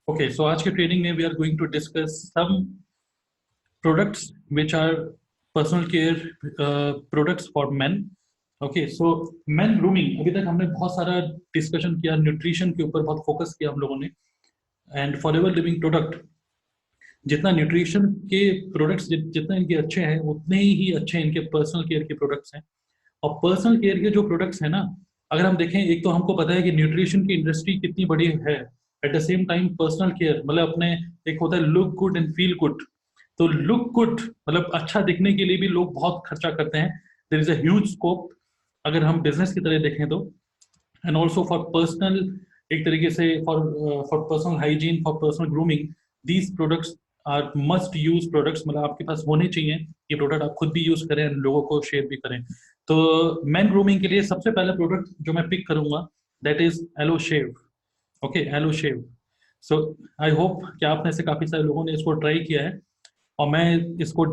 Okay, so आज के training में we are going to discuss some products which are personal care products for men. Okay, so men grooming, अभी तक हमने बहुत सारा डिस्कशन किया, न्यूट्रिशन के ऊपर बहुत फोकस किया हम लोगों ने. And for ever living product, जितना न्यूट्रिशन के प्रोडक्ट्स जितना इनके अच्छे हैं उतने ही अच्छे इनके पर्सनल केयर के प्रोडक्ट्स हैं. और पर्सनल केयर के जो प्रोडक्ट्स हैं ना, अगर हम देखें, एक तो हमको पता है कि न्यूट्रिशन की इंडस्ट्री कितनी बड़ी है. At the same time personal care मतलब अपने, एक होता है look good and feel good. तो लुक गुड मतलब अच्छा दिखने के लिए भी लोग बहुत खर्चा करते हैं. There is a huge scope अगर हम बिजनेस की तरह देखें तो. एंड ऑल्सो फॉर पर्सनल, एक तरीके से for for personal hygiene, for personal grooming, these products are must use products. मतलब आपके पास होने चाहिए ये प्रोडक्ट, आप खुद भी यूज करें, लोगों को शेयर भी करें. तो मैन ग्रूमिंग के लिए सबसे पहला प्रोडक्ट जो मैं पिक करूंगा, that is aloe shave. Okay, aloe shave. So I hope कि आप में से काफी सारे लोगों ने इसको ट्राई किया है, और मैं इसको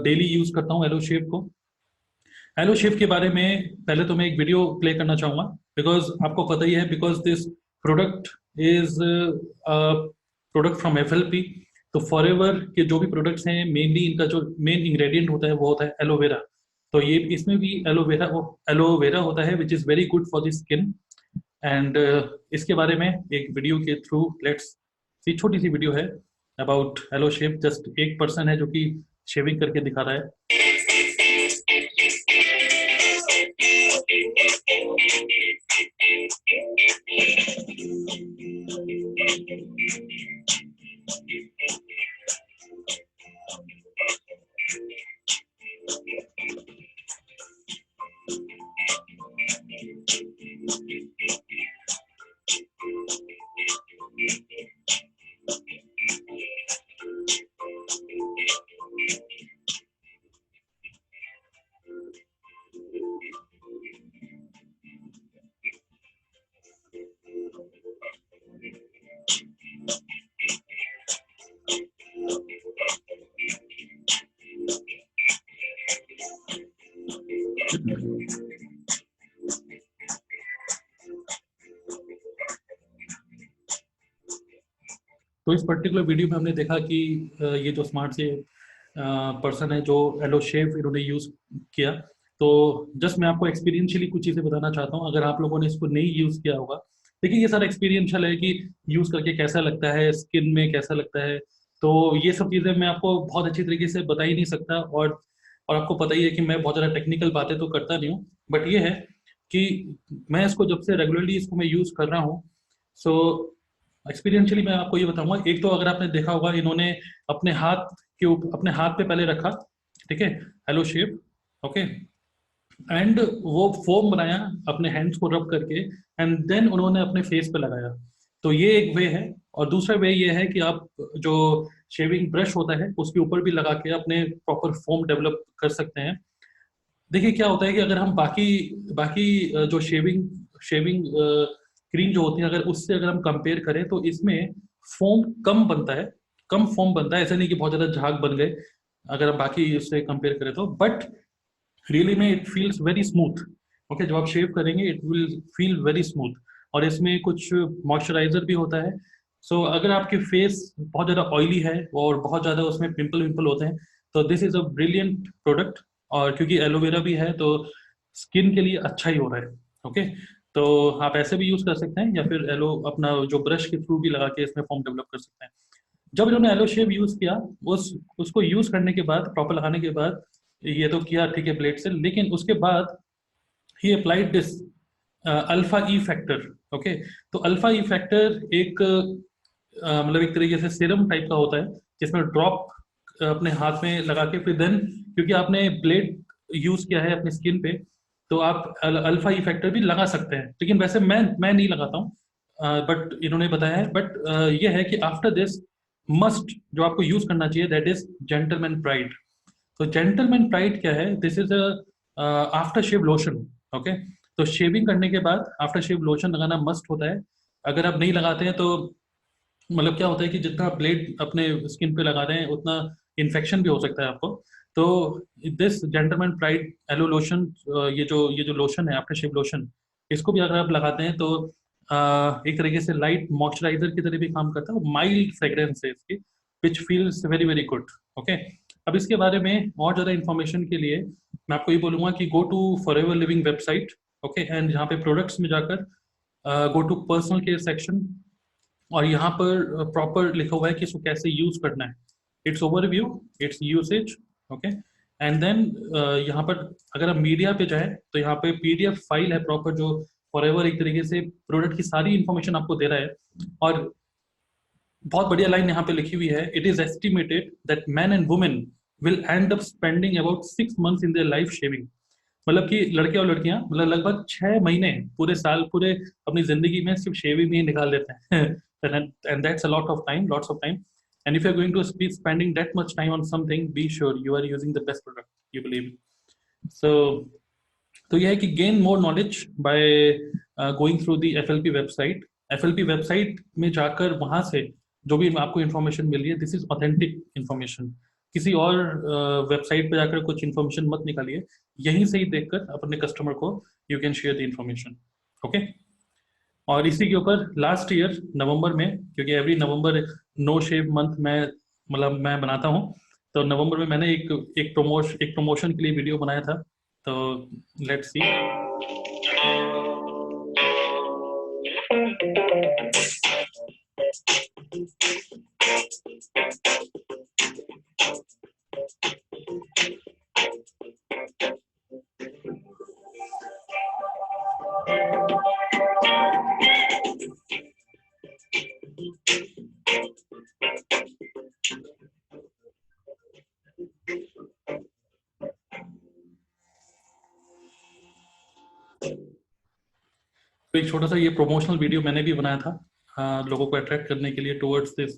डेली यूज करता हूँ एलो शेव को. हेलो शिव के बारे में पहले तो मैं एक वीडियो प्ले करना चाहूंगा, बिकॉज आपको पता ही है, because this product is product from FLP. तो फॉरएवर के जो भी प्रोडक्ट्स हैं, मेनली इनका जो मेन इंग्रेडिएंट होता है वो होता है एलोवेरा. तो ये इसमें भी एलोवेरा होता है, which is very good for the skin. And इसके बारे में एक वीडियो के थ्रू लेट्स सी, छोटी सी वीडियो है अबाउट एलो शेव. जस्ट एक पर्सन है जो कि शेविंग करके दिखा रहा है. तो इस पर्टिकुलर वीडियो में हमने देखा कि ये जो स्मार्ट से पर्सन है जो एलो शेव इन्होंने यूज किया. तो जस्ट मैं आपको एक्सपीरियंशियली कुछ चीजें बताना चाहता हूँ, अगर आप लोगों ने इसको नहीं यूज किया होगा. देखिए, ये सारा एक्सपीरियंशियल है कि यूज करके कैसा लगता है, स्किन में कैसा लगता है. तो ये सब चीजें मैं आपको बहुत अच्छी तरीके से बता ही नहीं सकता. और आपको पता ही है कि मैं बहुत ज़्यादा टेक्निकल बातें तो करता नहीं हूँ. बट ये है कि मैं इसको जब से रेगुलरली इसको मैं यूज कर रहा हूँ, सो एक्सपीरियंशियली मैं आपको ये बताऊंगा. एक तो अगर आपने देखा होगा, इन्होंने अपने हाथ के ऊपर, अपने हाथ पे पहले रखा, ठीक है, हेलो शेप. ओके, एंड वो फोम बनाया अपने हैंड्स को रब करके, एंड देन उन्होंने अपने फेस पे लगाया. तो ये एक वे है. और दूसरा वे ये है कि आप जो शेविंग ब्रश होता है उसके ऊपर भी लगा के अपने प्रॉपर फोम डेवलप कर सकते हैं. देखिए क्या होता है कि अगर हम बाकी बाकी जो शेविंग शेविंग क्रीम जो होती है, अगर उससे अगर हम कंपेयर करें, तो इसमें फोम कम बनता है. कम फोम बनता है, ऐसा नहीं कि बहुत ज्यादा झाग बन गए अगर हम बाकी उससे कंपेयर करें तो. बट रियली में it feels very smooth. Okay, जब आप शेव करेंगे it will feel very smooth. और इसमें कुछ मॉइस्चराइजर भी होता है. सो अगर आपके फेस बहुत ज़्यादा ऑयली है और बहुत ज़्यादा उसमें पिंपल विंपल होते हैं, तो this is a brilliant product. और क्योंकि एलोवेरा भी है तो स्किन के लिए अच्छा ही हो रहा है. ओके, तो आप ऐसे भी यूज़ कर सकते हैं, या फिर एलो अपना जो ब्रश के थ्रू भी लगा के इसमें फॉर्म डेवलप कर सकते हैं. जब इन्होंने एलो शेव यूज़ किया, उस उसको यूज़ करने के बाद, प्रॉपर लगाने के बाद, ये तो किया ठीक है ब्लेड से, लेकिन उसके बाद ही applied this alpha E factor. Okay, तो अल्फा ई फैक्टर एक मतलब एक तरीके से सीरम टाइप का होता है, जिसमें ड्रॉप अपने हाथ में लगा के, फिर देन क्योंकि आपने ब्लेड यूज किया है अपनी स्किन पे, तो आप अल्फा ई फैक्टर भी लगा सकते हैं. लेकिन वैसे मैं नहीं लगाता हूँ, बट इन्होंने बताया है. बट ये है कि आफ्टर दिस मस्ट जो आपको यूज करना चाहिए, दैट इज जेंटलमैन प्राइड. तो जेंटलमैन प्राइड क्या है? This is a after shave lotion. Okay, तो शेविंग करने के बाद आफ्टर शेव लोशन लगाना मस्ट होता है. अगर आप नहीं लगाते हैं तो मतलब क्या होता है कि जितना ब्लेड अपने स्किन पे लगाते हैं उतना इन्फेक्शन भी हो सकता है आपको. तो this gentleman pride aloe lotion, ये जो लोशन है आफ्टर शेव लोशन, इसको भी अगर आप लगाते हैं तो एक तरीके से लाइट मॉइस्चराइजर की तरह भी काम करता है, माइल्ड फ्रेग्रेंस है इसकी, विच feels very very good. Okay, अब इसके बारे में और ज़्यादा इन्फॉर्मेशन के लिए मैं आपको ये बोलूँगा कि go to forever living website. Okay, and यहाँ पे प्रोडक्ट्स में जाकर go to personal care section, और यहाँ पर प्रॉपर लिखा हुआ है कि इसको कैसे यूज करना है, it's overview, it's usage. Okay, and then यहाँ पर अगर आप मीडिया पे जाए तो यहाँ पे पीडीएफ फाइल है प्रॉपर, जो फॉरएवर एक तरीके से प्रोडक्ट की सारी इंफॉर्मेशन आपको दे रहा है। और बहुत बढ़िया लाइन यहाँ पे लिखी हुई है, it is estimated that man and women will and up spending about 6 months in their life shaving. मतलब कि लड़के और लड़कियां मतलब लगभग 6 महीने पूरे साल पूरे अपनी जिंदगी में सिर्फ शेविंग में ही निकाल देते हैं। And that's a lot of time, lots of time. And if you are going to be spending that much time on something, be sure you are using the best product you believe. So तो यह है कि gain more knowledge by going through the FLP website. FLP website में जाकर वहां से जो भी आपको इन्फॉर्मेशन मिल रही है, दिस इज ऑथेंटिक इन्फॉर्मेशन। किसी और वेबसाइट पे जाकर कुछ इन्फॉर्मेशन मत निकालिए, यहीं से ही देखकर अपने कस्टमर को you can share the information. Okay, और इसी के ऊपर लास्ट ईयर नवंबर में, क्योंकि एवरी नवंबर नो शेव मंथ मैं मतलब मैं बनाता हूँ, तो नवंबर में मैंने एक प्रमोशन के लिए वीडियो बनाया था। तो लेट्स सी। तो एक छोटा सा ये प्रोमोशनल वीडियो मैंने भी बनाया था, लोगों को अट्रैक्ट करने के लिए टुवर्ड्स दिस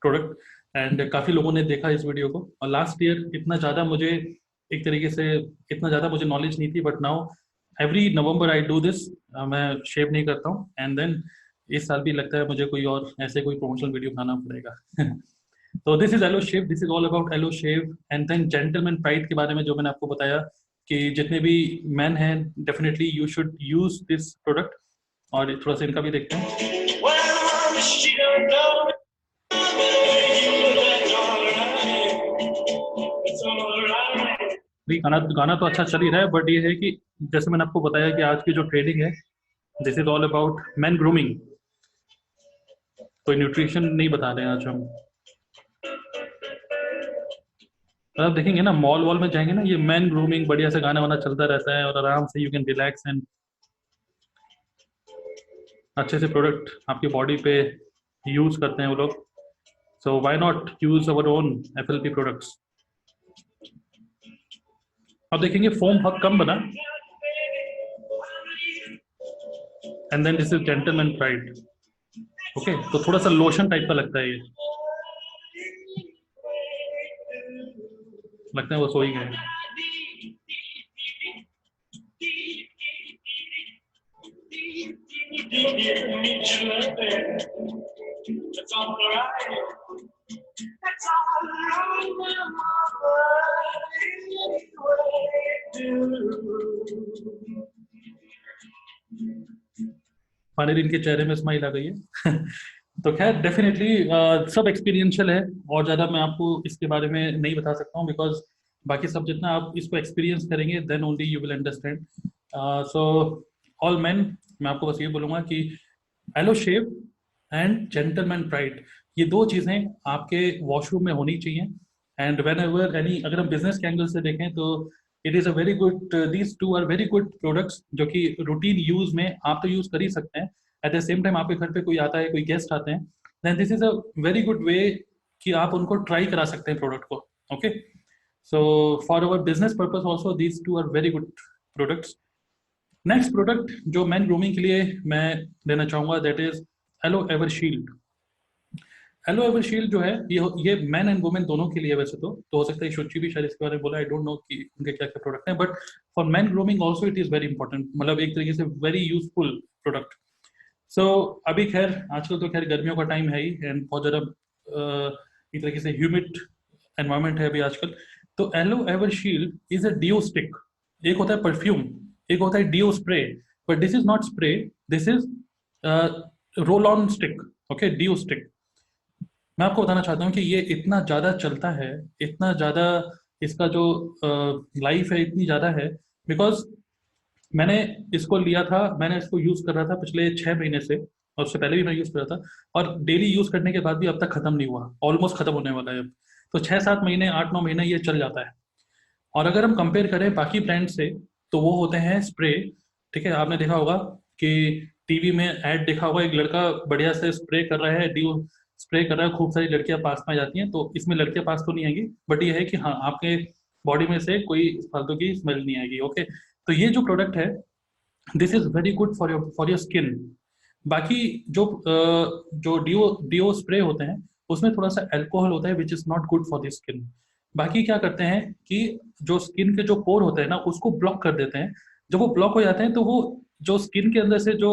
प्रोडक्ट, एंड काफ़ी लोगों ने देखा इस वीडियो को। और लास्ट ईयर इतना ज़्यादा मुझे एक तरीके से इतना ज़्यादा मुझे नॉलेज नहीं थी, but now every November I do this. मैं शेव नहीं करता हूँ, एंड देन इस साल भी लगता है मुझे कोई और ऐसे कोई प्रोमोशनल वीडियो बनाना पड़ेगा। तो this is aloe shave, this is all about aloe shave. And then gentleman pride के बारे में जो मैंने आपको बताया कि जितने भी मैन हैं definitely you should use this product. और थोड़ा सा इनका भी देखते हैं। भी गाना गाना तो अच्छा चल ही रहा है, बट ये है कि जैसे मैंने आपको बताया कि आज की जो ट्रेडिंग है, this is all about man grooming. कोई न्यूट्रिशन नहीं बता रहे हैं आज हम। आप देखेंगे ना मॉल वॉल में जाएंगे ना, ये मैन ग्रूमिंग बढ़िया से गाना वाना चलता रहता है, और आराम से यू कैन रिलैक्स एंड अच्छे से प्रोडक्ट आपकी बॉडी पे यूज करते हैं वो लोग। So why not use our own FLP products. अब देखेंगे फोम बहुत कम बना, and then this is gentleman pride. Okay, तो थोड़ा सा लोशन टाइप का लगता है ये, लगता है वो सो ही गए। फाइनली इनके चेहरे में स्माइल आ गई है। तो खैर डेफिनेटली सब एक्सपीरियंशियल है, और ज़्यादा मैं आपको इसके बारे में नहीं बता सकता हूँ, बिकॉज बाकी सब जितना आप इसको एक्सपीरियंस करेंगे then only you will understand. So all man, मैं आपको बस ये बोलूँगा कि aloe shave and gentleman pride, ये दो चीज़ें आपके वॉशरूम में होनी चाहिए। एंड वेन एवर एनी, अगर हम बिजनेस के एंगल से देखें तो it is a very good, these two are very good products जो कि रूटीन यूज में आप तो यूज कर ही सकते हैं। एट द सेम टाइम आपके घर पे कोई आता है, कोई गेस्ट आते हैं, then this is a very good way कि आप उनको ट्राई करा सकते हैं प्रोडक्ट को। Okay, so for our business purpose also these two are very good products. Next product जो मैन ग्रूमिंग के लिए मैं लेना चाहूंगा, that is aloe ever shield. Aloe ever shield जो है ये मैन एंड वुमेन दोनों के लिए, वैसे तो हो सकता है शुचि भी शायद इसके बारे में बोला, आई डोंट नो कि उनके क्या क्या प्रोडक्ट हैं, but for man grooming also it is very important, मतलब एक तरीके से वेरी यूजफुल प्रोडक्ट। सो अभी खैर आजकल तो खैर गर्मियों का टाइम है ही, एंड बहुत ज़्यादा एक तरीके से ह्यूमिड एनवायरमेंट है अभी आजकल। तो aloe ever shield is a deo stick. एक होता है परफ्यूम, एक होता है deo spray, but this is not spray, this is roll on stick, okay, deo stick. मैं आपको बताना चाहता हूँ कि ये इतना ज़्यादा चलता है, इतना ज़्यादा इसका जो लाइफ है इतनी ज़्यादा है, बिकॉज मैंने इसको लिया था, मैंने इसको यूज़ कर रहा था पिछले 6 महीने से, और उससे पहले भी मैं यूज़ कर रहा था, और डेली यूज़ करने के बाद भी अब तक ख़त्म नहीं हुआ, ऑलमोस्ट ख़त्म होने वाला है अब। तो 6-7 महीने, 8-9 महीने ये चल जाता है। और अगर हम कंपेयर करें बाकी ब्रांड से, तो वो होते हैं स्प्रे। ठीक है, आपने देखा होगा कि टीवी में ऐड देखा होगा, एक लड़का बढ़िया से स्प्रे कर रहा है, ड्यू स्प्रे कर रहा है, खूब सारी लड़कियां पास में आ जाती हैं। तो इसमें लड़कियां पास तो नहीं आएगी, बट ये है कि हाँ, आपके बॉडी में से कोई फालतू की स्मेल नहीं आएगी। ओके, तो ये जो प्रोडक्ट है, this is very good for your skin. बाकी जो जो डीओ डीओ स्प्रे होते हैं, उसमें थोड़ा सा अल्कोहल होता है, which is not good for the skin. बाकी क्या करते हैं कि जो स्किन के जो पोर होते हैं ना, उसको ब्लॉक कर देते हैं। जब वो ब्लॉक हो जाते हैं, तो वो जो स्किन के अंदर से जो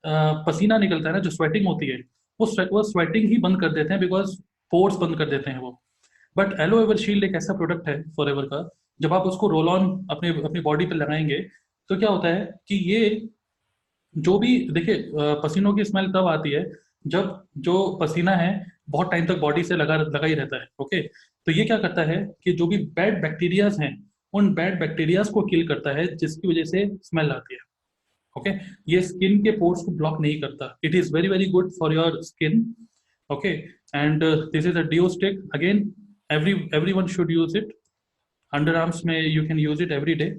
पसीना निकलता है ना, जो स्वेटिंग होती है, वो स्वेटिंग ही बंद कर देते हैं, बिकॉज पोर्स बंद कर देते हैं वो। बट एलो एवर शील्ड एक ऐसा प्रोडक्ट है फॉर एवर का, जब आप उसको रोल ऑन अपने अपनी बॉडी पे लगाएंगे, तो क्या होता है कि ये जो भी देखिए, पसीनों की स्मेल तब आती है जब जो पसीना है बहुत टाइम तक बॉडी से लगा लगा ही रहता है। ओके, तो ये क्या करता है कि जो भी बैड बैक्टीरियाज हैं, उन बैड बैक्टीरियाज को किल करता है, जिसकी वजह से स्मेल आती है। ओके, ये स्किन के पोर्स को ब्लॉक नहीं करता। It is very very good for your skin. Okay, and this is a deo stick again, everyone should use it. Under arms में you can use it every day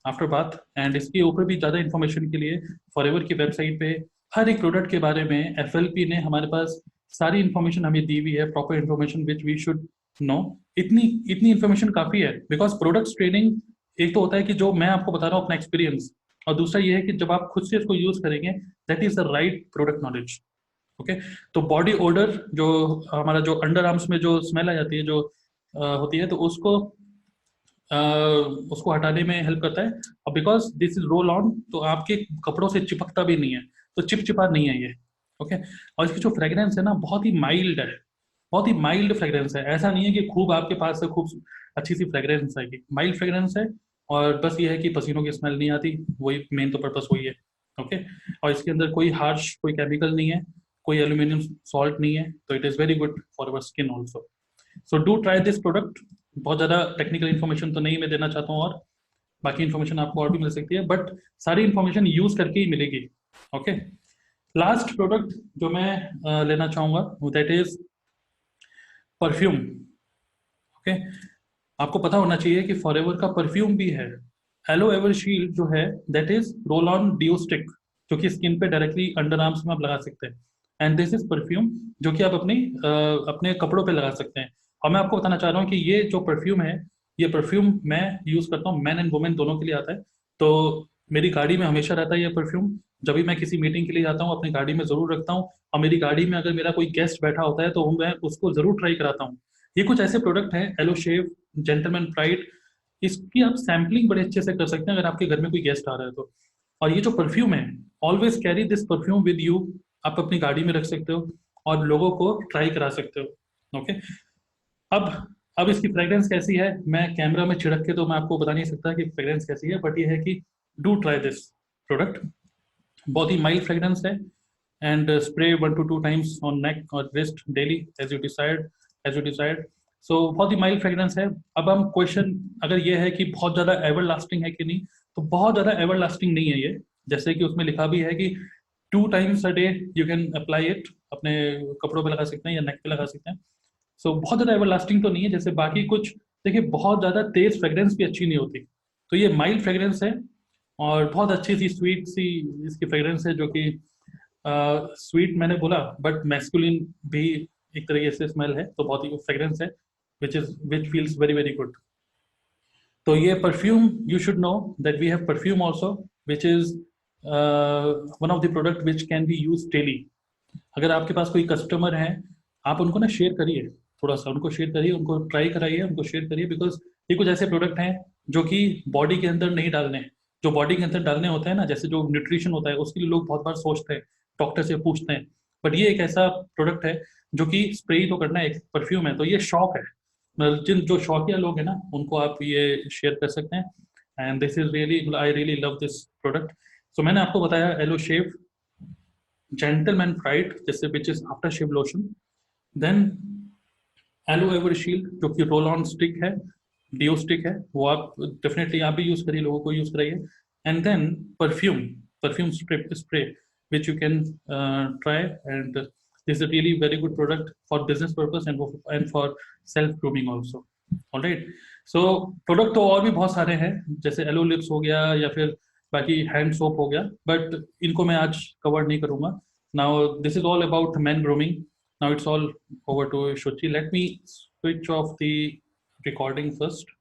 after bath. And इसके ऊपर भी ज़्यादा information के लिए forever की website पे हर एक प्रोडक्ट के बारे में एफएलपी ने हमारे पास सारी इन्फॉर्मेशन हमें दी हुई है, proper information which we should know. इतनी इतनी इन्फॉर्मेशन काफ़ी है, बिकॉज प्रोडक्ट्स ट्रेनिंग एक तो होता है कि जो मैं आपको बता रहा हूँ अपना एक्सपीरियंस, और दूसरा ये है कि जब आप खुद से इसको यूज करेंगे, that is the right product knowledge. Okay, तो बॉडी ओडर जो हमारा जो अंडर आर्म्स में जो स्मेल आ जाती है, जो होती है, तो अ, उसको हटाने में हेल्प करता है। और because this is roll on, तो आपके कपड़ों से चिपकता भी नहीं है, तो चिपचिपा नहीं है ये। ओके, और इसकी जो फ्रेग्रेंस है ना, बहुत ही माइल्ड है, बहुत ही माइल्ड फ्रेग्रेंस है। ऐसा नहीं है कि खूब आपके पास से खूब अच्छी सी फ्रेग्रेंस आएगी, माइल्ड फ्रेग्रेंस है। और बस ये है कि पसीनों की स्मेल नहीं आती, वही मेन तो पर्पस वही है। ओके, और इसके अंदर कोई हार्श कोई केमिकल नहीं है, कोई एल्यूमिनियम सॉल्ट नहीं है, तो it is very good for our skin also. So do try this product. बहुत ज़्यादा टेक्निकल इन्फॉर्मेशन तो नहीं मैं देना चाहता हूँ, और बाकी इन्फॉर्मेशन आपको और भी मिल सकती है, बट सारी इन्फॉर्मेशन यूज करके ही मिलेगी। ओके, लास्ट प्रोडक्ट जो मैं लेना चाहूंगा, दैट इज परफ्यूम। ओके, आपको पता होना चाहिए कि फॉरएवर का परफ्यूम भी है। एलो एवर शील्ड जो है, that is roll on deo stick, जो कि स्किन पे डायरेक्टली अंडर आर्म्स में आप लगा सकते हैं। एंड दिस इज परफ्यूम, जो कि आप अपने कपड़ों पे लगा सकते हैं। और मैं आपको बताना चाह रहा हूँ कि ये जो परफ्यूम है, ये परफ्यूम मैं यूज करता हूँ, मैन एंड वुमेन दोनों के लिए आता है। तो मेरी गाड़ी में हमेशा रहता है ये परफ्यूम। जब भी मैं किसी मीटिंग के लिए जाता हूँ, अपनी गाड़ी में जरूर रखता हूँ। और मेरी गाड़ी में अगर मेरा कोई गेस्ट बैठा होता है, तो मैं उसको जरूर ट्राई कराता हूँ। ये कुछ ऐसे प्रोडक्ट हैं, एलो शेव, जेंटलमैन प्राइड, इसकी आप सैम्पलिंग बड़े अच्छे से कर सकते हैं अगर आपके घर में कोई गेस्ट आ रहा है तो। और ये जो परफ्यूम है, always carry this perfume with you. आप अपनी गाड़ी में रख सकते हो और लोगों को ट्राई करा सकते हो। ओके, अब अब इसकी फ्रेग्रेंस कैसी है, मैं कैमरा में छिड़क के तो मैं आपको बता नहीं सकता कि फ्रेग्रेंस कैसी है, बट ये है कि डू ट्राई दिस प्रोडक्ट। बहुत ही माइल्ड फ्रेग्रेंस है। And spray 1 to 2 times on neck और wrist daily, as you decide. So बहुत ही माइल्ड फ्रेग्रेंस है। अब हम क्वेश्चन अगर ये है कि बहुत ज़्यादा एवर लास्टिंग है कि नहीं, तो बहुत ज़्यादा एवर लास्टिंग नहीं है ये। जैसे कि उसमें लिखा भी है कि 2 times a day you can apply it, अपने कपड़ों पे लगा सकते हैं या नेक पे लगा सकते हैं। सो बहुत ज़्यादा एवर लास्टिंग तो नहीं है जैसे बाकी कुछ। देखिए, बहुत ज़्यादा तेज फ्रेग्रेंस भी अच्छी नहीं होती, तो ये माइल्ड फ्रेग्रेंस है। और बहुत अच्छी सी स्वीट सी इसकी फ्रेग्रेंस है, जो कि स्वीट मैंने बोला, बट मैस्कुलिन भी एक तरीके से स्मेल है, तो बहुत ही फ्रेग्रेंस है, which feels very very good. तो ये perfume, you should know that we have perfume also, which is one of the product which can be use daily. अगर आपके पास कोई कस्टमर है, आप उनको ना शेयर करिए, थोड़ा सा उनको शेयर करिए, उनको ट्राई कराइए, उनको शेयर करिए, बिकॉज ये कुछ ऐसे प्रोडक्ट हैं जो कि बॉडी के अंदर नहीं डालने हैं। जो बॉडी के अंदर डालने होते हैं ना, जैसे जो न्यूट्रिशन होता है, उसके लिए लोग बहुत बार सोचते हैं, डॉक्टर से पूछते हैं। बट ये एक ऐसा प्रोडक्ट है जो कि स्प्रे ही तो करना है, एक परफ्यूम है, तो ये शौक है। मतलब जिन जो शौकिया लोग हैं ना, उनको आप ये शेयर कर सकते हैं। And this is really, I really love this product. So मैंने आपको बताया एलो शेव, जेंटलमैन फ्राइड जैसे which is after shave lotion, then aloe ever shield जो कि रोल ऑन स्टिक है, डिओ स्टिक है, वो आप डेफिनेटली आप भी यूज करिए, लोगों को यूज कराइए। And then perfume, perfume spray which you can try, and this is a really very good product for business purpose and for self grooming also. All right, so product तो और भी बहुत सारे हैं, जैसे एलो लिप्स हो गया या फिर बाकी हैंड सोप हो गया, बट इनको मैं आज कवर नहीं करूंगा। Now this is all about man grooming. Now it's all over to Shuchi. Let me switch off the recording first.